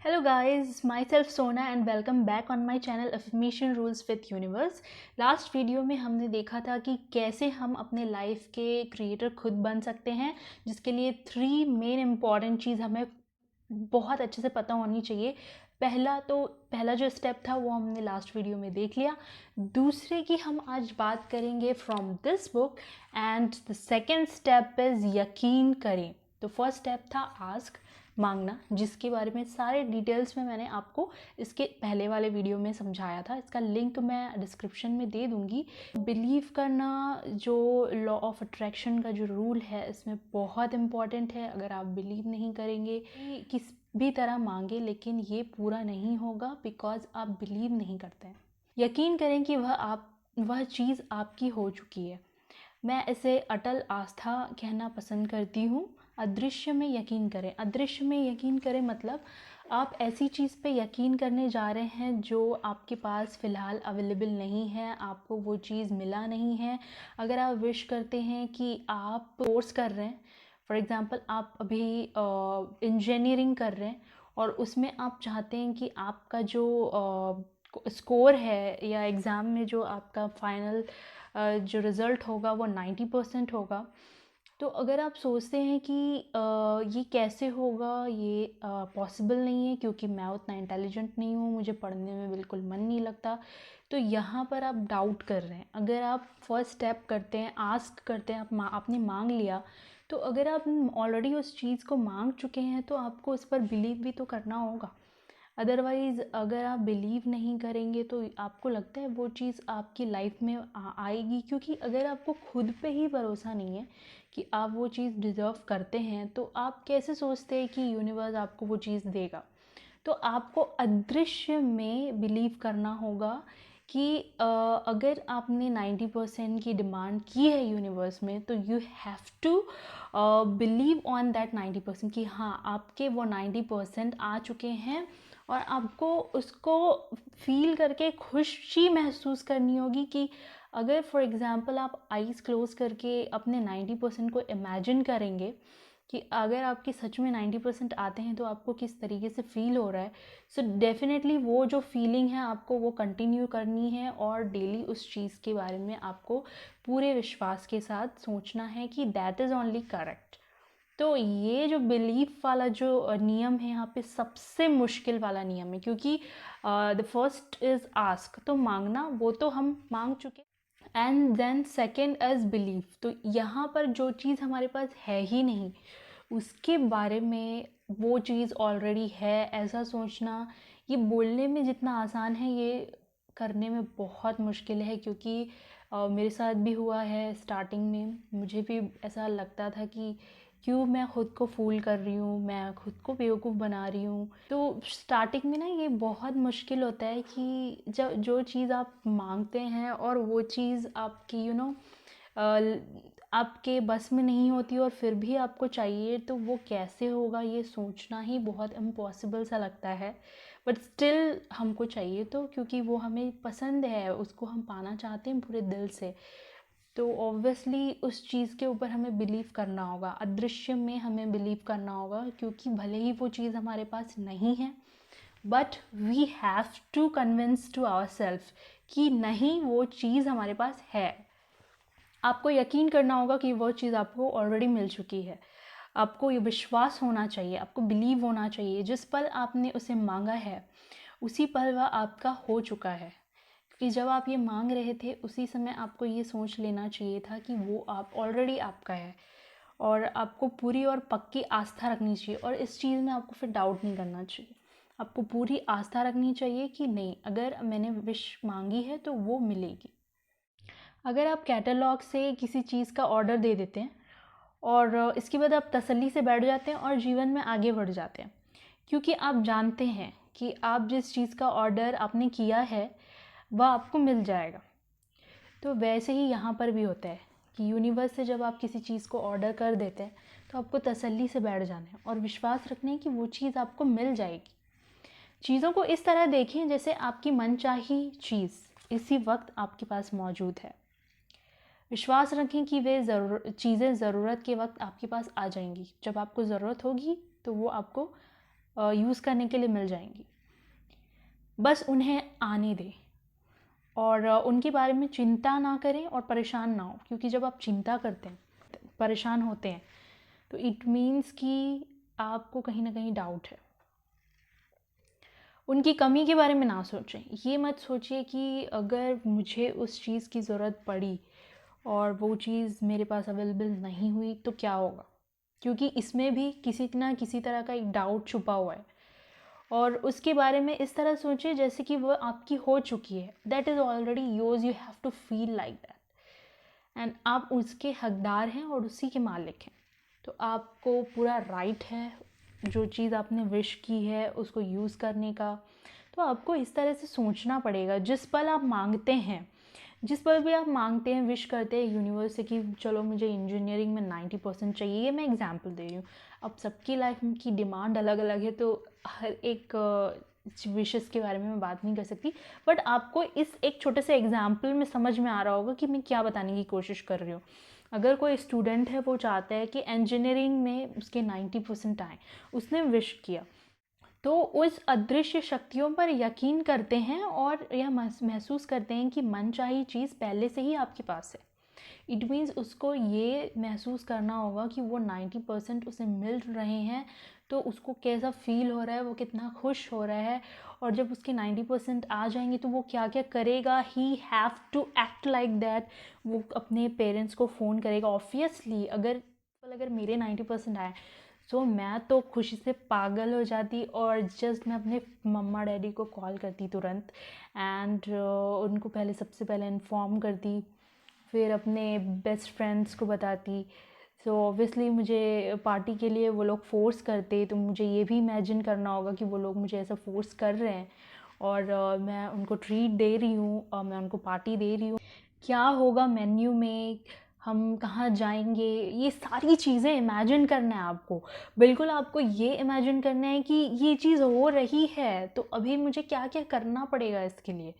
Hello guys, myself Sona and welcome back on my channel Affirmation Rules with Universe। Last video में हमने देखा था कि कैसे हम अपने लाइफ के क्रिएटर खुद बन सकते हैं, जिसके लिए 3 मेन इम्पॉर्टेंट चीज़ हमें बहुत अच्छे से पता होनी चाहिए। पहला जो स्टेप था वो हमने लास्ट वीडियो में देख लिया। दूसरे की हम आज बात करेंगे from this book and the second step is यकीन करें। तो फर्स्ट स्टेप था आस्क, मांगना, जिसके बारे में सारे डिटेल्स में मैंने आपको इसके पहले वाले वीडियो में समझाया था। इसका लिंक मैं डिस्क्रिप्शन में दे दूँगी। बिलीव करना जो लॉ ऑफ अट्रैक्शन का जो रूल है इसमें बहुत इम्पॉर्टेंट है। अगर आप बिलीव नहीं करेंगे किस भी तरह मांगे लेकिन ये पूरा नहीं होगा बिकॉज आप बिलीव नहीं करते हैं। यकीन करें कि वह चीज़ आपकी हो चुकी है। मैं इसे अटल आस्था कहना पसंद करती हूँ। अदृश्य में यकीन करें। अदृश्य में यकीन करें मतलब आप ऐसी चीज़ पे यकीन करने जा रहे हैं जो आपके पास फ़िलहाल अवेलेबल नहीं है, आपको वो चीज़ मिला नहीं है। अगर आप विश करते हैं कि आप कोर्स कर रहे हैं, फॉर एग्ज़ाम्पल आप अभी इंजीनियरिंग कर रहे हैं और उसमें आप चाहते हैं कि आपका जो स्कोर है या एग्ज़ाम में जो आपका फाइनल जो रिज़ल्ट होगा वो 90% होगा। तो अगर आप सोचते हैं कि ये कैसे होगा, ये पॉसिबल नहीं है क्योंकि मैं उतना इंटेलिजेंट नहीं हूँ, मुझे पढ़ने में बिल्कुल मन नहीं लगता, तो यहाँ पर आप डाउट कर रहे हैं। अगर आप फर्स्ट स्टेप करते हैं, आस्क करते हैं, आपने मांग लिया, तो अगर आप ऑलरेडी उस चीज़ को मांग चुके हैं तो आपको उस पर बिलीव भी तो करना होगा। अदरवाइज़ अगर आप बिलीव नहीं करेंगे तो आपको लगता है वो चीज़ आपकी लाइफ में आएगी, क्योंकि अगर आपको खुद पे ही भरोसा नहीं है कि आप वो चीज़ डिज़र्व करते हैं तो आप कैसे सोचते हैं कि यूनिवर्स आपको वो चीज़ देगा। तो आपको अदृश्य में बिलीव करना होगा कि अगर आपने 90% की डिमांड की है यूनिवर्स में तो you have to believe on that 90% कि हाँ आपके वो 90% आ चुके हैं और आपको उसको फील करके खुशी महसूस करनी होगी कि अगर फॉर एग्ज़ाम्पल आप आईज़ क्लोज करके अपने 90% को इमेजिन करेंगे कि अगर आपके सच में 90% आते हैं तो आपको किस तरीके से फ़ील हो रहा है। सो डेफिनेटली वो जो फीलिंग है आपको वो कंटिन्यू करनी है और डेली उस चीज़ के बारे में आपको पूरे विश्वास के साथ सोचना है कि दैट इज़ ओनली करेक्ट। तो ये जो बिलीफ वाला जो नियम है यहाँ पे सबसे मुश्किल वाला नियम है, क्योंकि द फर्स्ट इज़ आस्क, तो मांगना वो तो हम मांग चुके, and then second is belief. तो यहाँ पर जो चीज़ हमारे पास है ही नहीं उसके बारे में वो चीज़ ऑलरेडी है ऐसा सोचना, ये बोलने में जितना आसान है ये करने में बहुत मुश्किल है। क्योंकि मेरे साथ भी हुआ है। स्टार्टिंग में मुझे भी ऐसा लगता था कि क्यों मैं ख़ुद को फूल कर रही हूँ, मैं खुद को बेवकूफ़ बना रही हूँ। तो स्टार्टिंग में ना ये बहुत मुश्किल होता है कि जब जो चीज़ आप मांगते हैं और वो चीज़ आपकी आपके बस में नहीं होती और फिर भी आपको चाहिए, तो वो कैसे होगा ये सोचना ही बहुत इम्पॉसिबल सा लगता है। बट स्टिल हमको चाहिए तो, क्योंकि वो हमें पसंद है, उसको हम पाना चाहते हैं पूरे दिल से। तो ऑब्वियसली उस चीज़ के ऊपर हमें बिलीव करना होगा, अदृश्य में हमें बिलीव करना होगा, क्योंकि भले ही वो चीज़ हमारे पास नहीं है but we have to convince to ourselves कि नहीं वो चीज़ हमारे पास है। आपको यकीन करना होगा कि वो चीज़ आपको ऑलरेडी मिल चुकी है। आपको ये विश्वास होना चाहिए, आपको बिलीव होना चाहिए। जिस पल आपने उसे मांगा है उसी पल वह आपका हो चुका है, क्योंकि जब आप ये मांग रहे थे उसी समय आपको ये सोच लेना चाहिए था कि वो आप ऑलरेडी आपका है। और आपको पूरी और पक्की आस्था रखनी चाहिए और इस चीज़ में आपको फिर डाउट नहीं करना चाहिए। आपको पूरी आस्था रखनी चाहिए कि नहीं, अगर मैंने विश मांगी है तो वो मिलेगी। अगर आप कैटलॉग से किसी चीज़ का ऑर्डर दे देते हैं और इसके बाद आप तसल्ली से बैठ जाते हैं और जीवन में आगे बढ़ जाते हैं, क्योंकि आप जानते हैं कि आप जिस चीज़ का ऑर्डर आपने किया है वह आपको मिल जाएगा। तो वैसे ही यहाँ पर भी होता है कि यूनिवर्स से जब आप किसी चीज़ को ऑर्डर कर देते हैं तो आपको तसल्ली से बैठ जाना है और विश्वास रखना है कि वो चीज़ आपको मिल जाएगी। चीज़ों को इस तरह देखें जैसे आपकी मनचाही चीज़ इसी वक्त आपके पास मौजूद है। विश्वास रखें कि वे चीज़ें ज़रूरत के वक्त आपके पास आ जाएंगी। जब आपको ज़रूरत होगी तो वो आपको यूज़ करने के लिए मिल जाएंगी। बस उन्हें आने दें और उनके बारे में चिंता ना करें और परेशान ना हो, क्योंकि जब आप चिंता करते हैं, परेशान होते हैं, तो इट मीन्स कि आपको कहीं ना कहीं डाउट है। उनकी कमी के बारे में ना सोचें। ये मत सोचिए कि अगर मुझे उस चीज़ की ज़रूरत पड़ी और वो चीज़ मेरे पास अवेलेबल नहीं हुई तो क्या होगा, क्योंकि इसमें भी किसी ना किसी तरह का एक डाउट छुपा हुआ है। और उसके बारे में इस तरह सोचिए जैसे कि वो आपकी हो चुकी है। That is already yours, you have to feel like that, and आप उसके हकदार हैं और उसी के मालिक हैं। तो आपको पूरा राइट है जो चीज़ आपने विश की है उसको यूज़ करने का। तो आपको इस तरह से सोचना पड़ेगा। जिस पल आप मांगते हैं, जिस पल भी आप मांगते हैं, विश करते हैं यूनिवर्स से कि चलो मुझे इंजीनियरिंग में 90% चाहिए, ये मैं एग्जांपल दे रही हूँ। अब सबकी लाइफ की डिमांड अलग अलग है, तो हर एक विशेस के बारे में मैं बात नहीं कर सकती, बट आपको इस एक छोटे से एग्जाम्पल में समझ में आ रहा होगा कि मैं क्या बताने की कोशिश कर रही हूँ। अगर कोई स्टूडेंट है, वो चाहता है कि इंजीनियरिंग में उसके 90% आए, उसने विश किया, तो उस अदृश्य शक्तियों पर यकीन करते हैं और यह महसूस करते हैं कि मनचाही चीज़ पहले से ही आपके पास है। इट मीन्स उसको ये महसूस करना होगा कि वो 90% उसे मिल रहे हैं, तो उसको कैसा फील हो रहा है, वो कितना खुश हो रहा है। और जब उसके 90% आ जाएंगे तो वो क्या क्या करेगा, he have to act like that. वो अपने पेरेंट्स को फ़ोन करेगा। ऑब्वियसली अगर मेरे 90% आए सो मैं तो खुशी से पागल हो जाती और जस्ट मैं अपने मम्मा डैडी को कॉल करती तुरंत, एंड उनको सबसे पहले इन्फॉर्म करती, फिर अपने बेस्ट फ्रेंड्स को बताती। सो ऑब्वियसली मुझे पार्टी के लिए वो लोग फ़ोर्स करते, तो मुझे ये भी इमेजिन करना होगा कि वो लोग मुझे ऐसा फ़ोर्स कर रहे हैं और मैं उनको ट्रीट दे रही हूँ और मैं उनको पार्टी दे रही हूँ। क्या होगा मेन्यू में, हम कहाँ जाएंगे, ये सारी चीज़ें इमेजिन करना है आपको। बिल्कुल आपको ये इमेजिन करना है कि ये चीज़ हो रही है, तो अभी मुझे क्या क्या करना पड़ेगा इसके लिए।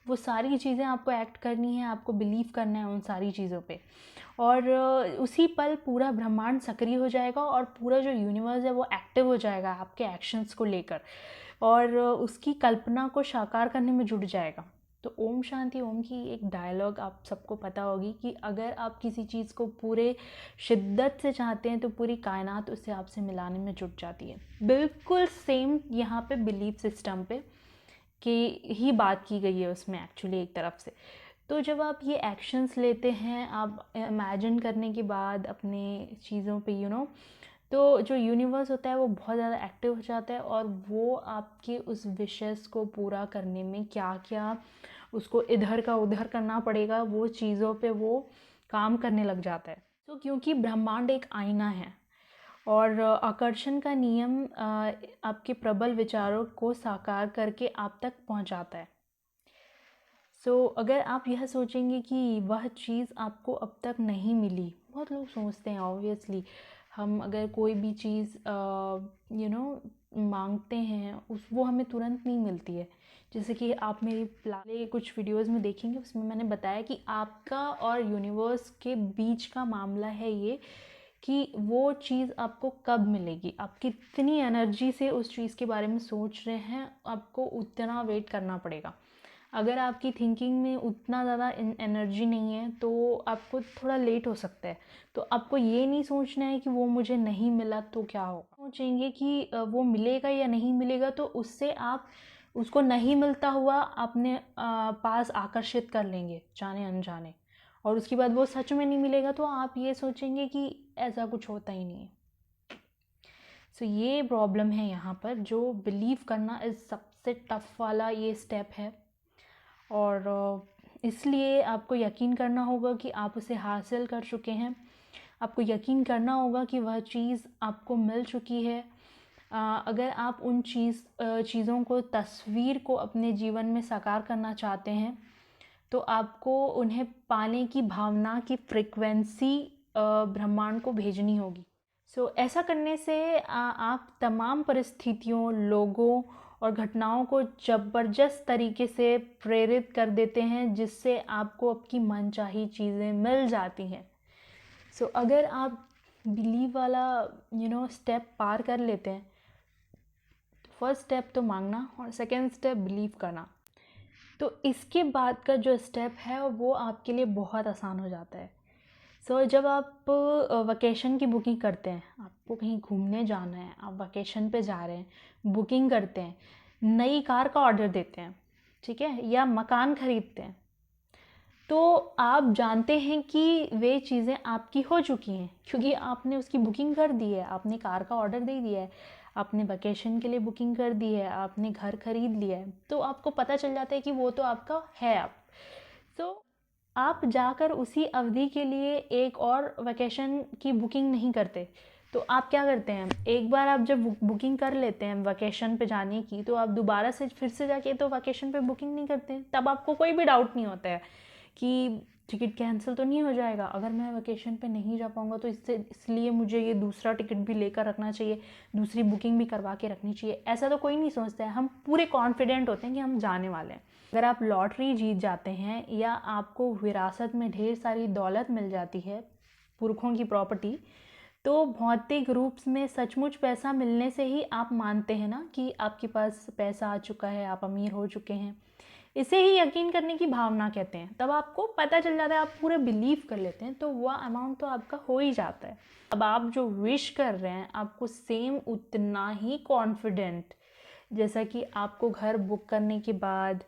वो सारी चीज़ें आपको एक्ट करनी है, आपको बिलीव करना है उन सारी चीज़ों पे। और उसी पल पूरा ब्रह्मांड सक्रिय हो जाएगा और पूरा जो यूनिवर्स है वो एक्टिव हो जाएगा आपके एक्शंस को लेकर, और उसकी कल्पना को साकार करने में जुट जाएगा। तो ओम शांति ओम की एक डायलॉग आप सबको पता होगी कि अगर आप किसी चीज़ को पूरे शिद्दत से चाहते हैं तो पूरी कायनात उससे आपसे मिलाने में जुट जाती है। बिल्कुल सेम यहाँ पे बिलीफ सिस्टम पे की ही बात की गई है उसमें एक्चुअली एक तरफ से। तो जब आप ये एक्शंस लेते हैं, आप इमेजिन करने के बाद अपने चीज़ों पे तो जो यूनिवर्स होता है वो बहुत ज़्यादा एक्टिव हो जाता है और वो आपके उस विशेस को पूरा करने में क्या क्या उसको इधर का उधर करना पड़ेगा, वो चीज़ों पे वो काम करने लग जाता है। तो क्योंकि ब्रह्मांड एक आईना है और आकर्षण का नियम आपके प्रबल विचारों को साकार करके आप तक पहुंचाता है। अगर आप यह सोचेंगे कि वह चीज़ आपको अब तक नहीं मिली, बहुत लोग सोचते हैं ऑब्वियसली, हम अगर कोई भी चीज़ मांगते हैं वो हमें तुरंत नहीं मिलती है। जैसे कि आप मेरी पहले कुछ वीडियोस में देखेंगे, उसमें मैंने बताया कि आपका और यूनिवर्स के बीच का मामला है ये, कि वो चीज़ आपको कब मिलेगी। आप कितनी एनर्जी से उस चीज़ के बारे में सोच रहे हैं, आपको उतना वेट करना पड़ेगा। अगर आपकी थिंकिंग में उतना ज़्यादा एनर्जी नहीं है तो आपको थोड़ा लेट हो सकता है। तो आपको ये नहीं सोचना है कि वो मुझे नहीं मिला तो क्या होगा, सोचेंगे कि वो मिलेगा या नहीं मिलेगा, तो उससे आप उसको नहीं मिलता हुआ अपने पास आकर्षित कर लेंगे जाने अनजाने, और उसके बाद वो सच में नहीं मिलेगा तो आप ये सोचेंगे कि ऐसा कुछ होता ही नहीं है। ये प्रॉब्लम है यहाँ पर, जो बिलीव करना इस सबसे टफ वाला ये स्टेप है। और इसलिए आपको यकीन करना होगा कि आप उसे हासिल कर चुके हैं। आपको यकीन करना होगा कि वह चीज़ आपको मिल चुकी है। अगर आप उन चीज़ों को, तस्वीर को अपने जीवन में साकार करना चाहते हैं तो आपको उन्हें पाने की भावना की फ्रिक्वेंसी ब्रह्मांड को भेजनी होगी। ऐसा करने से आप तमाम परिस्थितियों, लोगों और घटनाओं को ज़बरदस्त तरीके से प्रेरित कर देते हैं, जिससे आपको आपकी मनचाही चीज़ें मिल जाती हैं। अगर आप बिलीव वाला स्टेप पार कर लेते हैं फर्स्ट स्टेप तो मांगना और सेकेंड स्टेप बिलीव करना। तो इसके बाद का जो स्टेप है वो आपके लिए बहुत आसान हो जाता है। जब आप वकेशन की बुकिंग करते हैं, आपको कहीं घूमने जाना है, आप वकेशन पे जा रहे हैं, बुकिंग करते हैं, नई कार का ऑर्डर देते हैं, ठीक है, या मकान खरीदते हैं, तो आप जानते हैं कि वे चीज़ें आपकी हो चुकी हैं क्योंकि आपने उसकी बुकिंग कर दी है, आपने कार का ऑर्डर दे दिया है, आपने वकेशन के लिए बुकिंग कर दी है, आपने घर खरीद लिया है, तो आपको पता चल जाता है कि वो तो आपका है अब। आप जाकर उसी अवधि के लिए एक और वकेशन की बुकिंग नहीं करते। तो आप क्या करते हैं, एक बार आप जब बुकिंग कर लेते हैं वकेशन पे जाने की, तो आप दोबारा से फिर से जाके तो वकेशन पे बुकिंग नहीं करते हैं। तब आपको कोई भी डाउट नहीं होता है कि टिकट कैंसिल तो नहीं हो जाएगा, अगर मैं वकेशन पे नहीं जा पाऊँगा तो इसलिए मुझे ये दूसरा टिकट भी लेकर रखना चाहिए, दूसरी बुकिंग भी करवा के रखनी चाहिए। ऐसा तो कोई नहीं सोचता है, हम पूरे कॉन्फिडेंट होते हैं कि हम जाने वाले हैं। अगर आप लॉटरी जीत जाते हैं या आपको विरासत में ढेर सारी दौलत मिल जाती है, पुरखों की प्रॉपर्टी, तो भौतिक रूप में सचमुच पैसा मिलने से ही आप मानते हैं ना कि आपके पास पैसा आ चुका है, आप अमीर हो चुके हैं। इसे ही यकीन करने की भावना कहते हैं। तब आपको पता चल जाता है, आप पूरे बिलीव कर लेते हैं, तो वह अमाउंट तो आपका हो ही जाता है। अब आप जो विश कर रहे हैं, आपको सेम उतना ही कॉन्फिडेंट, जैसा कि आपको घर बुक करने के बाद,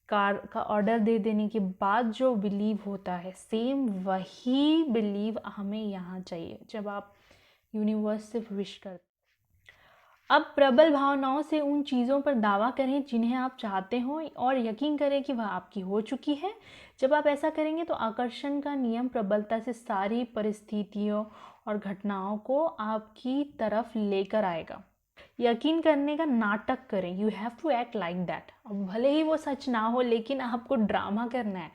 कार का ऑर्डर दे देने के बाद जो बिलीव होता है, सेम वही बिलीव हमें यहाँ चाहिए जब आप यूनिवर्स से विश करते। अब प्रबल भावनाओं से उन चीज़ों पर दावा करें जिन्हें आप चाहते हो और यकीन करें कि वह आपकी हो चुकी है। जब आप ऐसा करेंगे तो आकर्षण का नियम प्रबलता से सारी परिस्थितियों और घटनाओं को आपकी तरफ लेकर आएगा। यकीन करने का नाटक करें, you have to act like that. अब भले ही वो सच ना हो, लेकिन आपको ड्रामा करना है।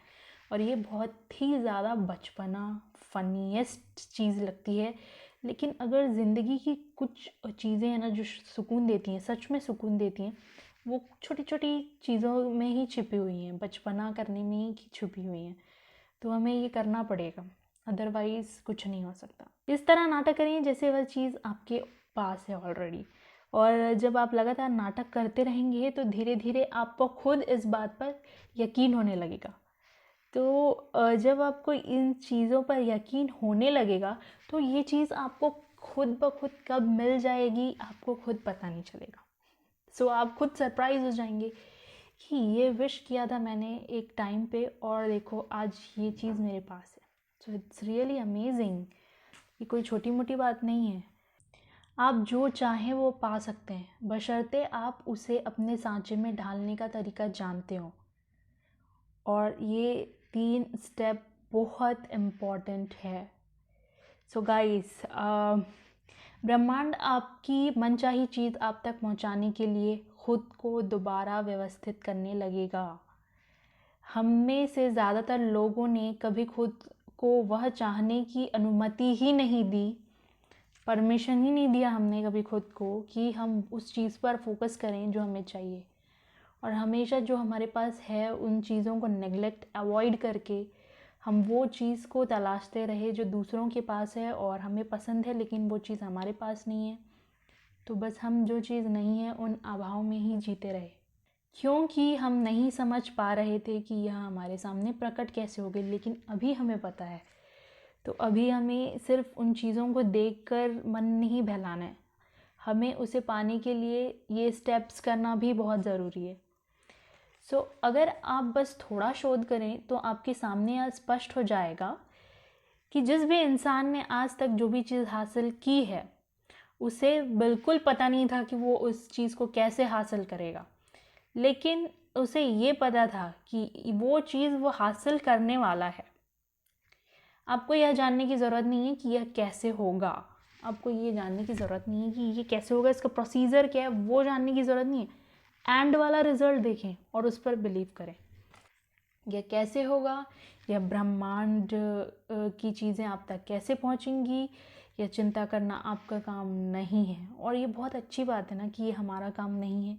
और ये बहुत ही ज़्यादा बचपना फनीएस्ट चीज़ लगती है, लेकिन अगर ज़िंदगी की कुछ चीज़ें हैं ना जो सुकून देती हैं, सच में सुकून देती हैं, वो छोटी छोटी चीज़ों में ही छिपी हुई हैं, बचपना करने में ही छुपी हुई हैं। तो हमें ये करना पड़ेगा, अदरवाइज़ कुछ नहीं हो सकता। इस तरह नाटक करिए जैसे वह चीज़ आपके पास है ऑलरेडी। और जब आप लगातार नाटक करते रहेंगे तो धीरे धीरे आपको खुद इस बात पर यकीन होने लगेगा। तो जब आपको इन चीज़ों पर यकीन होने लगेगा तो ये चीज़ आपको खुद ब खुद कब मिल जाएगी आपको खुद पता नहीं चलेगा। आप खुद सरप्राइज हो जाएंगे कि ये विश किया था मैंने एक टाइम पे और देखो आज ये चीज़ मेरे पास है। So it's really amazing. ये कोई छोटी मोटी बात नहीं है। आप जो चाहें वो पा सकते हैं, बशर्ते आप उसे अपने सांचे में ढालने का तरीका जानते हो। और ये 3 स्टेप बहुत इम्पॉर्टेंट है। सो गाइस, ब्रह्मांड आपकी मनचाही चीज़ आप तक पहुंचाने के लिए खुद को दोबारा व्यवस्थित करने लगेगा। हम में से ज़्यादातर लोगों ने कभी खुद को वह चाहने की अनुमति ही नहीं दी, परमिशन ही नहीं दिया हमने कभी खुद को कि हम उस चीज़ पर फोकस करें जो हमें चाहिए। और हमेशा जो हमारे पास है उन चीज़ों को नेग्लेक्ट अवॉइड करके हम वो चीज़ को तलाशते रहे जो दूसरों के पास है और हमें पसंद है, लेकिन वो चीज़ हमारे पास नहीं है। तो बस हम जो चीज़ नहीं है उन अभाव में ही जीते रहे, क्योंकि हम नहीं समझ पा रहे थे कि यह हमारे सामने प्रकट कैसे हो गई। लेकिन अभी हमें पता है, तो अभी हमें सिर्फ उन चीज़ों को देखकर मन नहीं बहलाना है, हमें उसे पाने के लिए ये स्टेप्स करना भी बहुत ज़रूरी है। अगर आप बस थोड़ा शोध करें तो आपके सामने यह स्पष्ट हो जाएगा कि जिस भी इंसान ने आज तक जो भी चीज़ हासिल की है, उसे बिल्कुल पता नहीं था कि वो उस चीज़ को कैसे हासिल करेगा, लेकिन उसे ये पता था कि वो चीज़ वो हासिल करने वाला है। आपको यह जानने की ज़रूरत नहीं है कि यह कैसे होगा, आपको ये जानने की ज़रूरत नहीं है कि ये कैसे होगा, इसका प्रोसीजर क्या है, वो जानने की ज़रूरत नहीं है। एंड वाला रिजल्ट देखें और उस पर बिलीव करें। यह कैसे होगा, यह ब्रह्मांड की चीज़ें आप तक कैसे पहुंचेंगी, यह चिंता करना आपका काम नहीं है। और ये बहुत अच्छी बात है ना कि ये हमारा काम नहीं है,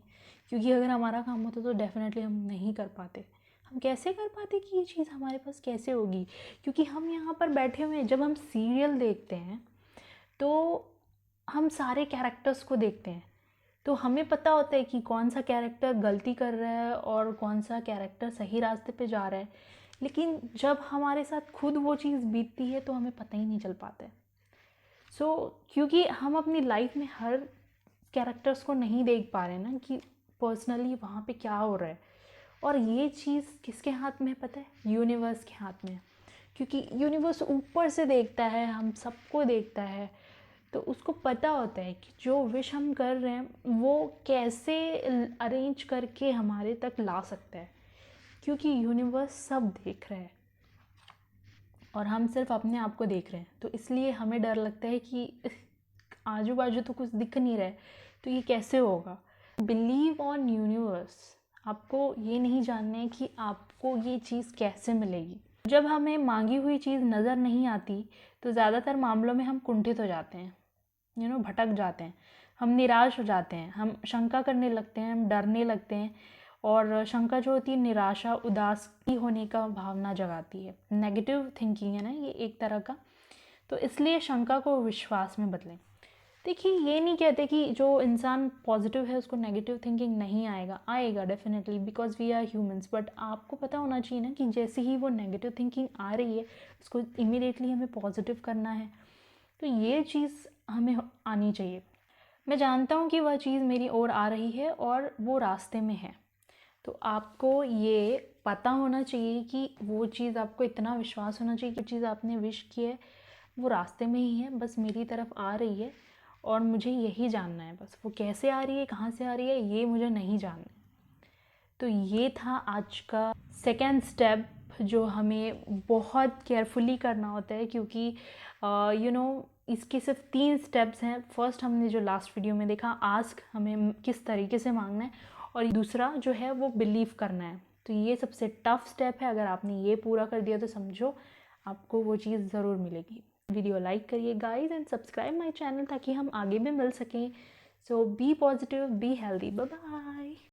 क्योंकि अगर हमारा काम होता तो डेफिनेटली हम नहीं कर पाते। हम कैसे कर पाते कि ये चीज़ हमारे पास कैसे होगी, क्योंकि हम यहाँ पर बैठे हुए हैं। जब हम सीरियल देखते हैं तो हम सारे कैरेक्टर्स को देखते हैं, तो हमें पता होता है कि कौन सा कैरेक्टर गलती कर रहा है और कौन सा कैरेक्टर सही रास्ते पे जा रहा है, लेकिन जब हमारे साथ खुद वो चीज़ बीतती है तो हमें पता ही नहीं चल पाता है। क्योंकि हम अपनी लाइफ में हर कैरेक्टर्स को नहीं देख पा रहे ना कि पर्सनली वहाँ पे क्या हो रहा है। और ये चीज़ किसके हाथ में पता है? यूनिवर्स के हाथ में। क्योंकि यूनिवर्स ऊपर से देखता है, हम सबको देखता है, तो उसको पता होता है कि जो विश हम कर रहे हैं वो कैसे अरेंज करके हमारे तक ला सकता है। क्योंकि यूनिवर्स सब देख रहा है और हम सिर्फ अपने आप को देख रहे हैं, तो इसलिए हमें डर लगता है कि आजू बाजू तो कुछ दिख नहीं रहा है, तो ये कैसे होगा। Believe on universe. आपको ये नहीं जानना है कि आपको ये चीज़ कैसे मिलेगी। जब हमें मांगी हुई चीज़ नज़र नहीं आती तो ज़्यादातर मामलों में हम कुंठित हो जाते हैं, भटक जाते हैं, हम निराश हो जाते हैं, हम शंका करने लगते हैं, हम डरने लगते हैं। और शंका जो होती है निराशा, उदास की होने का भावना जगाती है। नेगेटिव थिंकिंग है ना ये एक तरह का। तो इसलिए शंका को विश्वास में बदलें। देखिए, ये नहीं कहते कि जो इंसान पॉजिटिव है उसको नेगेटिव थिंकिंग नहीं आएगा definitely, because we are humans. But आपको पता होना चाहिए ना कि जैसे ही वो नेगेटिव थिंकिंग आ रही है उसको इमीडिएटली हमें पॉजिटिव करना है। तो ये चीज़ हमें आनी चाहिए। मैं जानता हूँ कि वह चीज़ मेरी ओर आ रही है और वो रास्ते में है। तो आपको ये पता होना चाहिए कि वो चीज़, आपको इतना विश्वास होना चाहिए कि चीज़ आपने विश की है वो रास्ते में ही है, बस मेरी तरफ आ रही है और मुझे यही जानना है। बस वो कैसे आ रही है, कहाँ से आ रही है, ये मुझे नहीं जानना है। तो ये था आज का सेकेंड स्टेप जो हमें बहुत केयरफुली करना होता है, क्योंकि इसके सिर्फ 3 स्टेप्स हैं। फर्स्ट हमने जो लास्ट वीडियो में देखा, आस्क, हमें किस तरीके से मांगना है, और दूसरा जो है वो बिलीव करना है। तो ये सबसे टफ स्टेप है। अगर आपने ये पूरा कर दिया तो समझो आपको वो चीज़ ज़रूर मिलेगी। वीडियो लाइक करिए guys and subscribe my channel ताकि हम आगे भी मिल सकें। So be positive, be healthy, bye bye.